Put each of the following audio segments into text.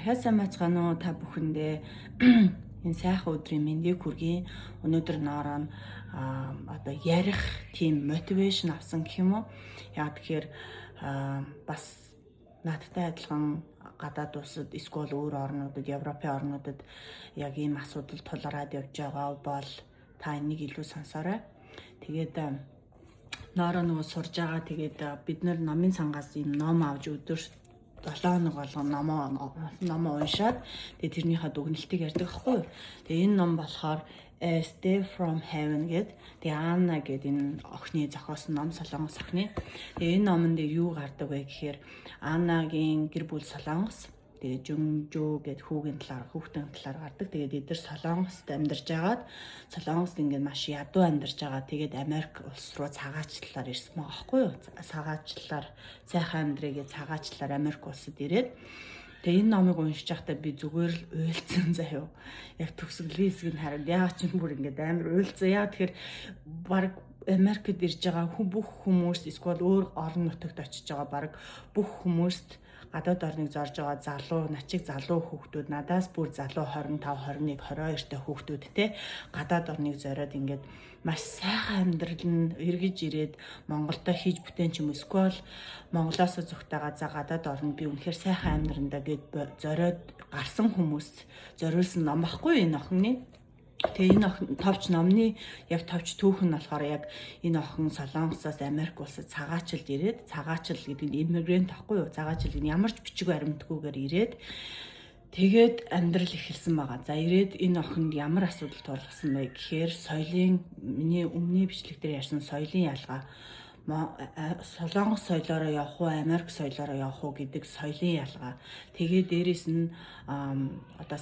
Хайсан мацгаано та бүхэндээ энэ сайхан өдрийн мэндийг хүргэе. Өнөөдөр Нороо одоо ярих тийм мотивашн авсан гэх юм уу? Яг тэгэхээр бас надтай адилхан гадаад улсад эсвэл өөр орнуудад, Европын орнуудад яг ийм асуудал тулгараад явж байгаа бол та энийг илүү сонсоорой. Тэгээд Нороо нөгөө сурж байгаа. Тэгээд бид нар номын сангаас ийм ном авч өдөр 7 хоног болгон номоо уншаад тэгээд тэрнийхээ дүгнэлтийг ярьдаг байхгүй юу. Тэгээд энэ ном болохоор A Step from Heaven гэдэг. Тэгээд Анна гэдэг энэ охины зохиосон ном, Солонгос охины. Тэгээд энэ номон дээр юу гардаг вэ гэхээр Аннагийн гэр бүл Солонгос. Тэгээд Жүнжөө гэдэг хүүхдийн талаар гардаг. Тэгээд эдгээр Солонгост амьдарч байгаад Солонгост ингээд маш ядуу амьдарч байгаа. Тэгээд Америк улс руу цагаачлалаар ирсэн байгаа байхгүй юу? Цагаачлалаар сайхан амьдрыг цагаачлалаар Америк улсад ирээд тэгээд энэ номыг уншиж байхдаа би зүгээр л уйлцсан заяа. Яг төгсгөлийн хэсгийг хараад яагаад ч юм бүр ингээд амар уйлцсан. Яа тэгэхээр баг Америкт ирж байгаа бүх хүмүүс эсвэл өөр орон нутагт очиж байгаа баг бүх хүмүүст гадаад орныг зорж байгаа залуу, начиг залуу хүүхдүүд надаас бүр залуу 25, 21, 22 та хүүхдүүд те гадаад орныг зориод ингээд маш сайхан амьдрал нь эргэж ирээд Монголдо хийж бүтээн ч юм эсвэл Монголоос зүгтайгаа за гадаад орнд би үнэхээр сайхан амьдрандаа гэд зориод гарсан хүмүүс зориулсан ном баггүй энэ охины. Тэгээ энэ товч номны яг товч түүх нь болохоор яг энэ охин Солонгосоос Америк улсад цагаачлалд ирээд цагаачл гэдэг нь иммигрант ахгүй юу? Цагаачл гэдэг нь ямар ч бичиг баримтгүйгээр ирээд тэгээд амьдрал эхэлсэн байгаа. За ирээд энэ охинд ямар асуудал тулгарсан бэ гэхээр соёлын миний өмнөний бичлэг дээр ярьсан соёлын ялгаа Солонгос соёлоороо явах уу, Америк соёлоороо явах уу гэдэг соёлын ялгаа. Тэгээ дээрэс нь одоо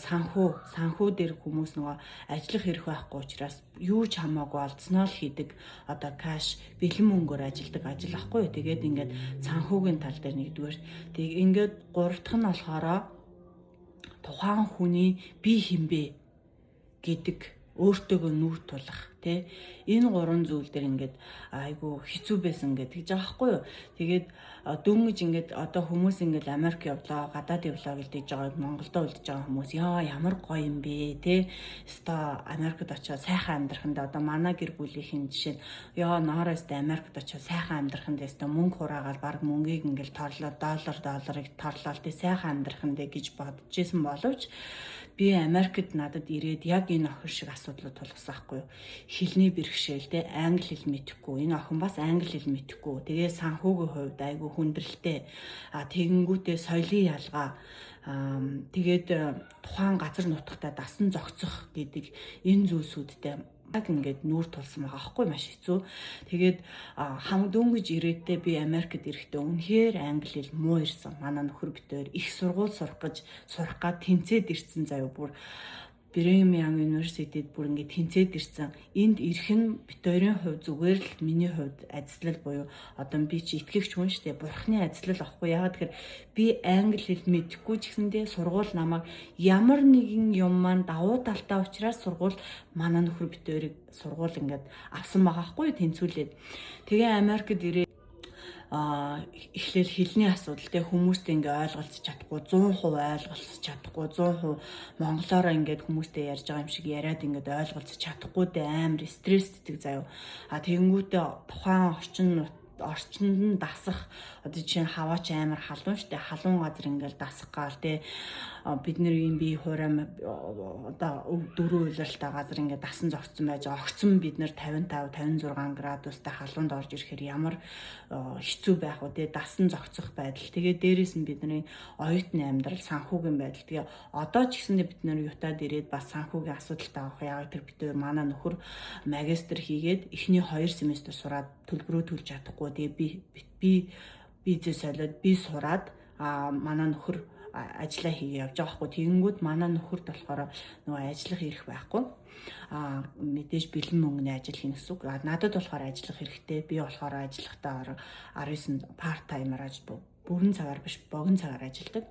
санхүү дээр хүмүүс нөгөө ажиллах хэрэг байхгүй учраас юу ч хамаагүй олдсноо л хийдэг одоо кэш бэлэн мөнгөөр ажилладаг ажил ахгүй юу. Тэгээд ингээд санхүүгийн тал дээр нэгдүгээр. Тэг ингээд гурав дахь нь болохоро тухайн хүний би хинбэ гэдэг өөртөөгөө нүүр тулах тий энэ гурван зүйл дээр ингээд айгу хэцүү байсан гэдэг гэж байгаа байхгүй юу. Тэгээд дөнгөж ингээд одоо хүмүүс ингээд Америк явлаа, гадаад явлаа гэлдэж байгаа Монголдо үлдэж байгаа хүмүүс яа ямар гоё юм бэ тий өстой Америкт очиод сайхан амьдраханд одоо манай гэр бүлийнхэн жишээ нь яа Норост Америкт очиод сайхан амьдраханд өстой мөнгө хураагаад баг мөнгийг ингээд торлоо долларыг торлоо тий сайхан амьдраханд гэж бодож исэн боловч би Америкт надад ирээд яг энэ охин шиг асуудлууд тулгасан байхгүй юу. Хэлний бэрхшээл те англи хэл мэдэхгүй. Энэ охин бас англи хэл мэдэхгүй. Тэгээ санхүүгийн хувьд айгүй хүндрэлтэй. Тэгэнгүүтээ соёлын ялгаа. Тэгээд тухайн газар нутагтаа дасан зохицох гэдэг энэ зүйлсүүдтэй яг ингээд нүүр тулсан байгаа аахгүй маш хэцүү. Тэгээд дөнгөж ирээдээ би Америкт ирэхдээ үнэхээр англи хэл муу ирсэн. Манай нөхөр битээр их сургууль сурах гад тэнцээд ирсэн заяа бүр Birmingham University-д бүр ингээд тэнцээд ирсэн. Энд ирэх нь битээрийн хувь зүгээр л миний хувьд ажил буюу одоо би чи итгэгч хүн шүү дээ. Бурхны ажил ахгүй. Яагаад тэгэхээр би англи хэл мэдэхгүй ч гэсэндээ сургууль намайг ямар нэгэн юм маань давуу талтай учраас сургууль манай нөхөр битээрийг сургууль ингээд авсан байгаа хгүй тэнцүүлээд. Тэгээ Америкт ирээ эхлээл хэлний асуудал те хүмүүстэй ингээ ойлголцож чадахгүй 100% ойлголцож чадахгүй 100% монголоор ингээд хүмүүстэй ярьж байгаа юм шиг яриад ингээд ойлголцож чадахгүй дэ амар стресстэй заяа. Тэгэнгүүтээ тухайн орчинд нь дасах одоо жишээ нь хаваач амар халуун штэ халуун газар ингээл дасах гал те бид нэр юм бие хуурам одоо дөрөв үйлрэлтэй газар ингээд дасан зогцсон байж огцсон бид нэр 55 56 градустай халуунд орж ирэхээр ямар хэцүү байх вэ те дасан зогцох байдал. Тэгээ дээрээс нь бидний оюутны амьдрал санхүүгийн байдал. Тэгээ одоо ч гэсэндээ бид нэр Ютад ирээд бас санхүүгийн асуудалтай авах яг тэр бид манай нөхөр магистр хийгээд эхний 2 семестр сураад төлбөрөө төлж чадахгүй. Тэгээ би визээ солиод би сураад манай нөхөр ажиллаа хийгээ явж байгаа хгүй. Тэгэнгүүт манай нөхөрт болохоор нөгөө ажиллах эрх байхгүй. Мэдээж бэлэн мөнгөний ажил хийнэ гэсэн үг. Надад болохоор ажиллах хэрэгтэй. Би болохоор ажиллахдаа 19 part timer бүрэн цагаар биш богино цагаар ажилладаг.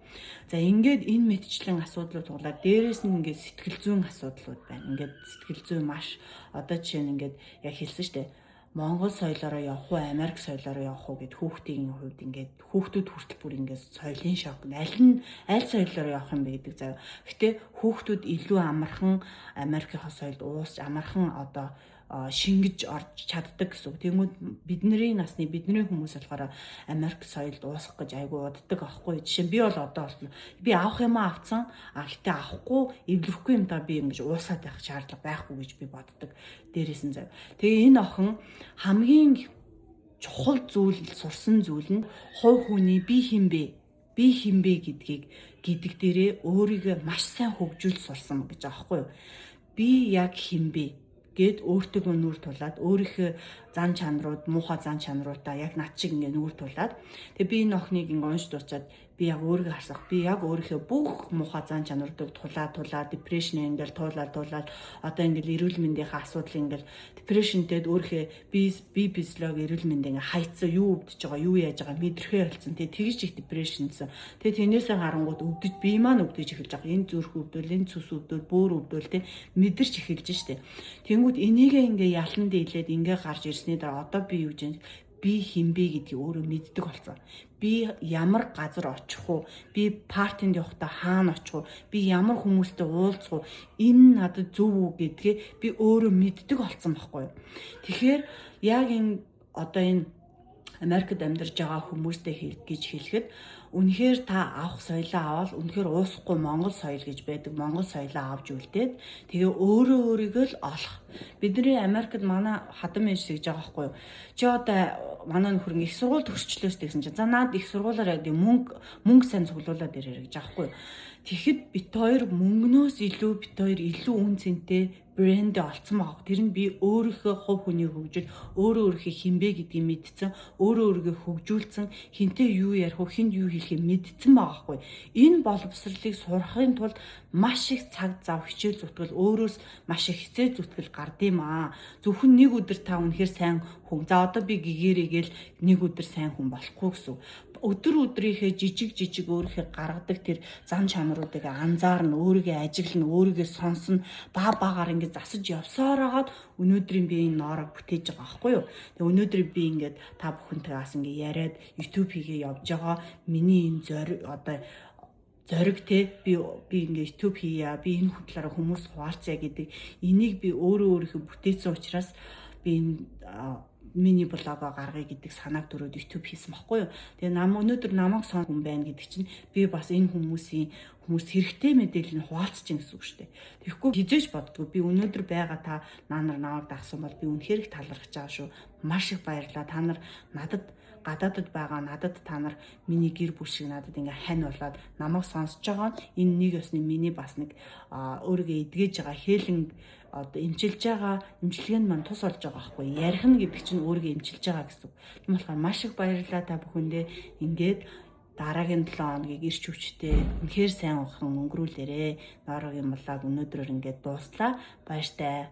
За ингээд энэ мэтчлийн асуудлууд тулаад дээрээс нь ингээд сэтгэл зүйн асуудлууд байна. Ингээд сэтгэл зүй маш одоо жишээ нь ингээд яг хэлсэн шүү дээ. Монгол соёлоороо явах уу, Америк соёлоороо явах уу гэд хүүхдийн хувьд ингээд хүүхдүүд хүртэл бүр ингээд соёлын шок аль соёлоороо явах юм бэ гэдэг заяа. Гэтэ хүүхдүүд илүү амархан Америкийнхаа соёлд уусч амархан одоо шингэж орж чаддаг гэсэн үг. Тэгмүүд бидний насны бидний хүмүүс болохоор Америк соёлд уусах гэж айгүй уддаг аахгүй. Жишээ нь би бол одоо би авах юм авцсан. Гэтээ авахгүй, эвлэхгүй юм да би ингэж уусаад байх шаардлага байхгүй гэж би боддог. Дээрээс нь зав. Тэгээ энэ охин хамгийн чухал зүйл сурсан зүйл нь хувь хүний би хинбэ гэдэг дээрээ өөрийгөө маш сайн хөгжүүл сурсан гэж аахгүй юу. Би яг хинбэ гэд өөртөө нүүр тулаад өөрийнхөө зан чанарууд, муухай зан чанаруудаа яг над шиг ингээ нүүр тулаад тэгээ би энэ охиныг ингээ унш дуусаад би яг өөрийгөө харсах, би яг өөрийнхөө бүх муухай зан чанаруудыг тулаад депрешн ингээл туулаад одоо ингээл эрүүл мэндийнхээ асуудал ингээл депрешнтэд өөрийнхөө би физиолог эрүүл мэнд ингээ хайцсан юу өвдөж байгаа, юу яаж байгаа мэдрэхээ болсон. Тэгээ тэгж их депрешнсэн. Тэгээ тэрнээсээ харангууд өвдөж бие маань өвдөж эхэлж байгаа. Энэ зүрх өвдөл, энэ цус өвдөл, бөөр өвдөл тэ мэдэрч эхэлж штэ. Тэнгүүд энийгээ ингээ ялан дийлээд ингээ гарч ирсний дараа одоо би юу гэж би хинбэ гэдгийг өөрөө мэддэг болсон. Би ямар газар очих уу? Би партинд явахдаа хаана очих уу? Би ямар хүмүүстэй уулзах уу? Энэ надад зөв үү гэдгээ би өөрөө мэддэг болсон байхгүй юу? Тэгэхээр яг энэ одоо энэ Америкт амьдарч байгаа хүмүүстэй гэж хэлэхэд үнэхээр та авах соёлоо аваад үнэхээр уусахгүй Монгол соёл гэж байдаг. Монгол соёлоо авч үлдээд тэгээ өөрийгөө л олох. Бидний Америкт манай хадам ээж гэж байгаа байхгүй юу? Чи одоо манай нөхөр их сургууль төгсчлөөс гэсэн чинь за наад их сургуулаараа мөнгө сайн цуглуулад ирээрэй гэж аахгүй юу? Тэгэхэд бит хоёр мөнгнөөс илүү үн цэнтэй брэнд олцсон байгаа. Тэр нь би өөрийнхөө хувь хүний хөгжил, өөрийнхөө хинбэ гэдгийг мэдсэн, өөрийгөө хөгжүүлсэн, хинтээ юу ярих вэ, хинд юу хэлхээ мэдсэн байгаа хгүй. Энэ боловсролыг сурахын тулд маш их цаг зав хичээл зүтгэл, өөрөөс маш их хичээл зүтгэл гардыг маа. Зөвхөн нэг өдөр та үнэхээр сайн хүн. За одоо би гэгэрээгээл нэг өдөр сайн хүн болохгүй гэсэн. Өдрийнхээ жижиг өөрийнхөө гаргадаг тэр зан чанаруудыг анзаарна, өөрийгөө ажиглана, өөрийгөө сонсно, багаар ингээд засаж явсаар хагаад өнөөдрийн би энэ ноорог бүтээж байгаа байхгүй юу. Тэгээ өнөөдөр би ингээд та бүхэнтэй бас ингээд яриад YouTube хийгээ явж байгаа. Миний энэ зориг те би ингээд YouTube хийя, би энэ хөтлөөр хүмүүс хуваалцъя гэдэг энийг би өөрийнхөө бүтээсэн учраас би энэ миний блогоо гаргая гэдэг санааг төрөөд YouTube хийсэн байхгүй юу. Тэгээ өнөөдөр намайг сон хүн байна гэдэг чинь би бас энэ хүмүүс хэрэгтэй мэдээлэл нь хуваалцж чинь гэсэн үг шүү дээ. Тэгэхгүй хизээж боддгоо би өнөөдөр байгаа та намайг дагсан бол би үнэхээр их талархаж байгаа шүү. Маш их баярлалаа. Та нар надад гадаадд байгаа та нар миний гэр бүл шиг надад ингээ хань болоод намайг сонсож байгаа. Энэ нэг ёсны миний бас нэг өөрийгөө эдгэж байгаа хээлэн одоо эмчилж байгаа эмчилгээнд мань тус олж байгаа байхгүй. Ярих нь гэдэг чинь өөрийгөө эмчилж байгаа гэсэн. Тийм болохоор маш их баярлалаа та бүхэндээ. Ингээд дараагийн 7 хоногийг ирч хүчтэй үнэхээр сайн өнгөрүүлээрэ. Ноорогийн блог өнөөдрөөр ингээд дууслаа. Баяртай.